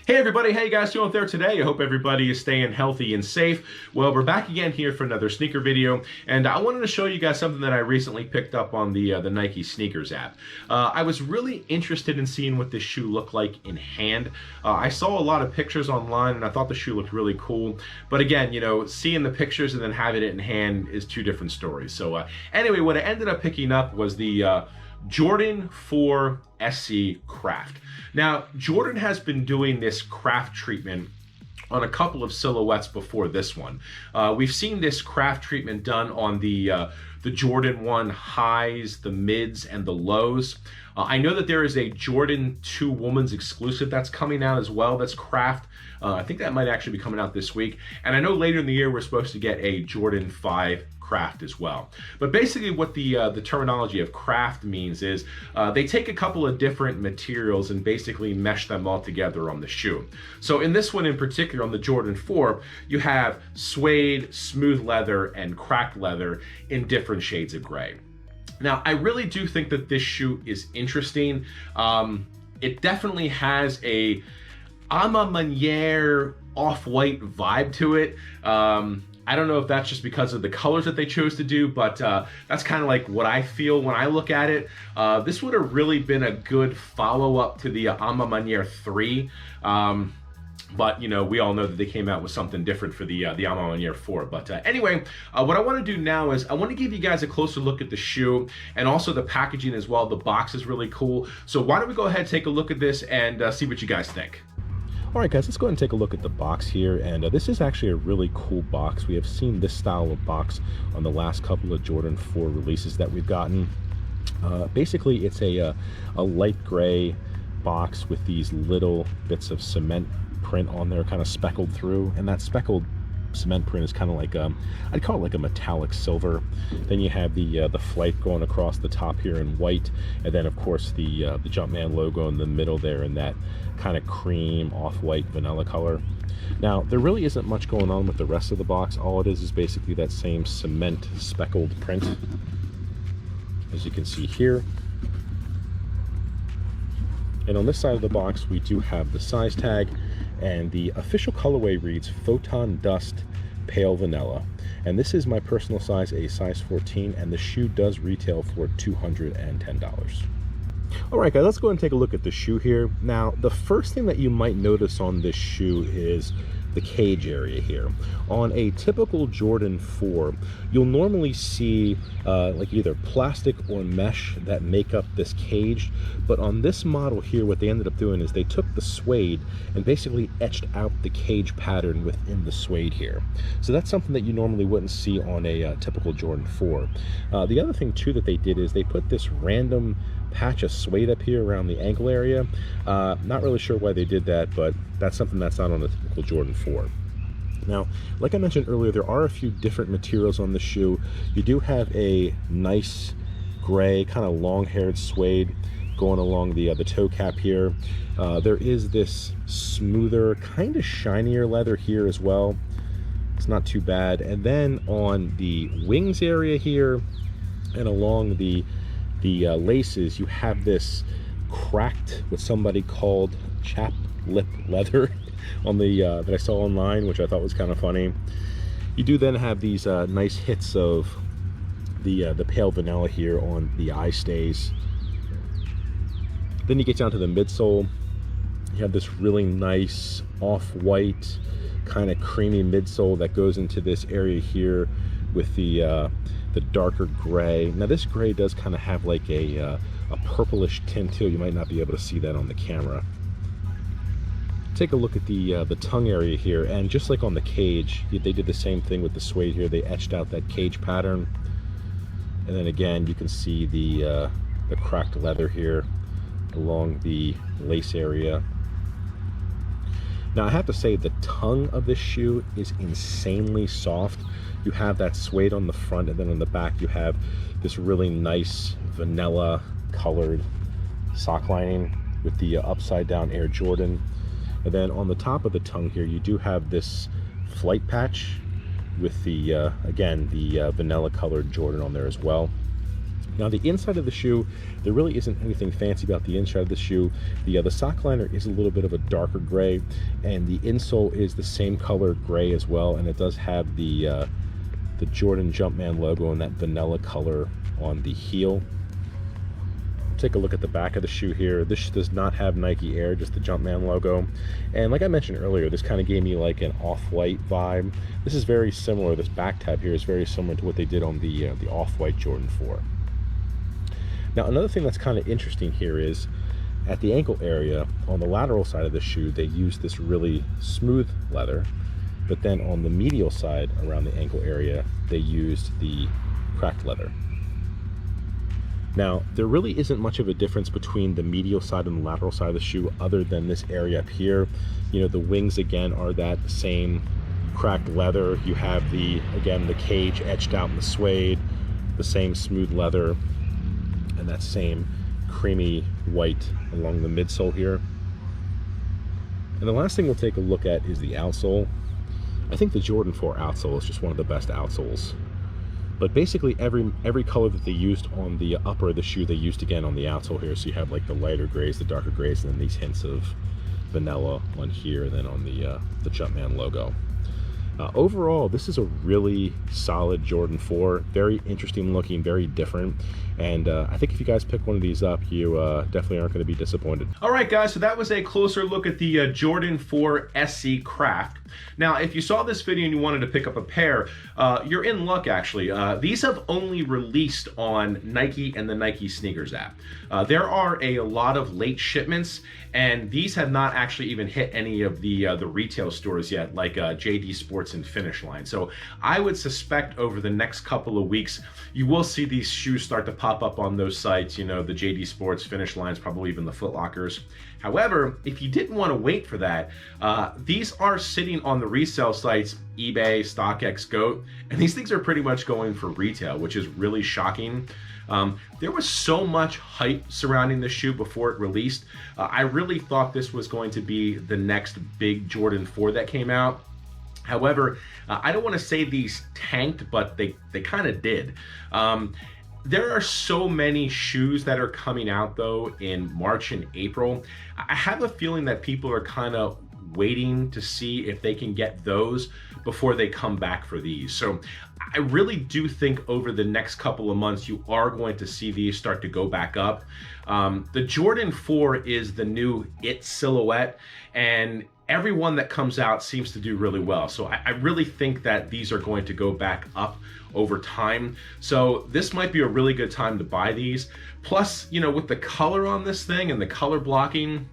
Hey everybody, how you guys doing out there today? I hope everybody is staying healthy and safe. Well, we're back again here for another sneaker video, and I wanted to show you guys something that I recently picked up on the Nike Sneakers app. I was really interested in seeing what this shoe looked like in hand. I saw a lot of pictures online, and I thought the shoe looked really cool. But again, you know, seeing the pictures and then having it in hand is two different stories. So anyway, what I ended up picking up was the Jordan 4 SC Craft. Now, Jordan has been doing this craft treatment on a couple of silhouettes before this one. We've seen this craft treatment done on the Jordan 1 highs, the mids, and the lows. I know that there is a Jordan 2 women's exclusive that's coming out as well, that's craft. I think that might actually be coming out this week. And I know later in the year we're supposed to get a Jordan 5 craft as well. But basically what the terminology of craft means is they take a couple of different materials and basically mesh them all together on the shoe. So in this one in particular, on the Jordan 4, you have suede, smooth leather, and cracked leather in different shades of gray. Now, I really do think that this shoe is interesting. It definitely has a a ma manière off-white vibe to it. I don't know if that's just because of the colors that they chose to do, but that's kind of like what I feel when I look at it. This would have really been a good follow-up to the A Ma Maniére 3. But, you know, we all know that they came out with something different for the A Ma Maniére 4. But anyway, what I want to do now is I want to give you guys a closer look at the shoe and also the packaging as well. The box is really cool. So why don't we go ahead and take a look at this and see what you guys think. All right, guys, let's go ahead and take a look at the box here. And this is actually a really cool box. We have seen this style of box on the last couple of Jordan 4 releases that we've gotten. Basically, it's a light gray box with these little bits of cement print on there, kind of speckled through. And that speckled cement print is kind of like I'd call it like a metallic silver. Then you have the Flight going across the top here in white, and then of course the Jumpman logo in the middle there in that kind of cream off-white vanilla color. Now, there really isn't much going on with the rest of the box. All it is basically that same cement speckled print, as you can see here. And on this side of the box, we do have the size tag, and the official colorway reads Photon Dust Pale Vanilla. And this is my personal size, a size 14, and the shoe does retail for $210. All right, guys, let's go ahead and take a look at the shoe here. Now, the first thing that you might notice on this shoe is the cage area here. On a typical Jordan 4, you'll normally see like either plastic or mesh that make up this cage, but on this model here, what they ended up doing is they took the suede and basically etched out the cage pattern within the suede here. So that's something that you normally wouldn't see on a typical Jordan 4. The other thing too that they did is they put this random patch of suede up here around the ankle area. Not really sure why they did that, but that's something that's not on the typical Jordan 4. Now, like I mentioned earlier, there are a few different materials on the shoe. You do have a nice gray, kind of long-haired suede going along the toe cap here. There is this smoother, kind of shinier leather here as well. It's not too bad. And then on the wings area here and along the laces, you have this cracked, what somebody called chap lip leather on the that I saw online, which I thought was kind of funny. You do then have these nice hits of the pale vanilla here on the eye stays. Then you get down to the midsole. You have this really nice off-white kind of creamy midsole that goes into this area here with the darker gray. Now this gray does kind of have like a purplish tint too. You might not be able to see that on the camera. Take a look at the tongue area here, and just like on the cage, they did the same thing with the suede here. They etched out that cage pattern, and then again you can see the cracked leather here along the lace area. Now I have to say the tongue of this shoe is insanely soft. You have that suede on the front, and then on the back you have this really nice vanilla colored sock lining with the upside down Air Jordan. And then on the top of the tongue here, you do have this Flight patch with the again the vanilla colored Jordan on there as well. Now the inside of the shoe, there really isn't anything fancy about the inside of the shoe. The sock liner is a little bit of a darker gray, and the insole is the same color gray as well, and it does have the Jordan Jumpman logo in that vanilla color on the heel. Take a look at the back of the shoe here. This does not have Nike Air, just the Jumpman logo. And like I mentioned earlier, this kind of gave me like an off-white vibe. This is very similar, this back tab here is very similar to what they did on the off-white Jordan 4. Now another thing that's kind of interesting here is at the ankle area, on the lateral side of the shoe, they used this really smooth leather, but then on the medial side around the ankle area, they used the cracked leather. Now, there really isn't much of a difference between the medial side and the lateral side of the shoe other than this area up here. You know, the wings again are that same cracked leather. You have again, the cage etched out in the suede, the same smooth leather, and that same creamy white along the midsole here. And the last thing we'll take a look at is the outsole. I think the Jordan 4 outsole is just one of the best outsoles. But basically every color that they used on the upper of the shoe, they used again on the outsole here. So you have like the lighter grays, the darker grays, and then these hints of vanilla on here, and then on the Jumpman logo. Overall, this is a really solid Jordan 4, very interesting looking, very different, and I think if you guys pick one of these up, you definitely aren't going to be disappointed. All right, guys, so that was a closer look at the Jordan 4 SC Craft. Now, if you saw this video and you wanted to pick up a pair, you're in luck, actually. These have only released on Nike and the Nike Sneakers app. There are a lot of late shipments, and these have not actually even hit any of the retail stores yet, like JD Sports and Finish Line. So I would suspect over the next couple of weeks, you will see these shoes start to pop up on those sites, you know, the JD Sports, Finish Lines, probably even the Foot Lockers. However, if you didn't want to wait for that, these are sitting on the resale sites, eBay, StockX, GOAT, and these things are pretty much going for retail, which is really shocking. There was so much hype surrounding the shoe before it released. I really thought this was going to be the next big Jordan 4 that came out. However, I don't want to say these tanked, but they kind of did. There are so many shoes that are coming out though in March and April. I have a feeling that people are kind of waiting to see if they can get those before they come back for these. So I really do think over the next couple of months, you are going to see these start to go back up. The Jordan 4 is the new it silhouette, and everyone that comes out seems to do really well. So I really think that these are going to go back up over time. So this might be a really good time to buy these. Plus, you know, with the color on this thing and the color blocking,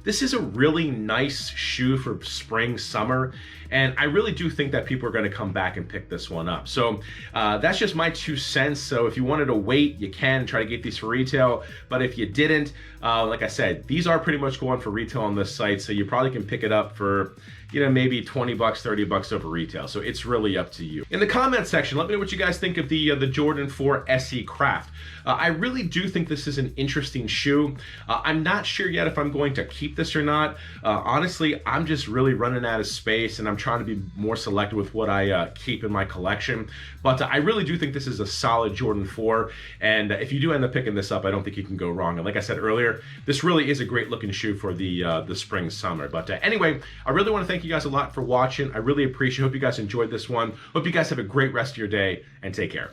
this is a really nice shoe for spring, summer, and I really do think that people are going to come back and pick this one up. So that's just my 2 cents. So if you wanted to wait, you can try to get these for retail, but if you didn't, like I said, these are pretty much going for retail on this site, so you probably can pick it up for, you know, maybe 20 bucks, 30 bucks over retail. So it's really up to you. In the comment section, let me know what you guys think of the Jordan 4 SE Craft. I really do think this is an interesting shoe. I'm not sure yet if I'm going to keep this or not. Honestly, I'm just really running out of space, and I'm trying to be more selective with what I keep in my collection. But I really do think this is a solid Jordan 4, and if you do end up picking this up, I don't think you can go wrong. And like I said earlier, this really is a great looking shoe for the spring, summer. But anyway, I really want to thank you guys a lot for watching. I really appreciate it. Hope you guys enjoyed this one. Hope you guys have a great rest of your day, and take care.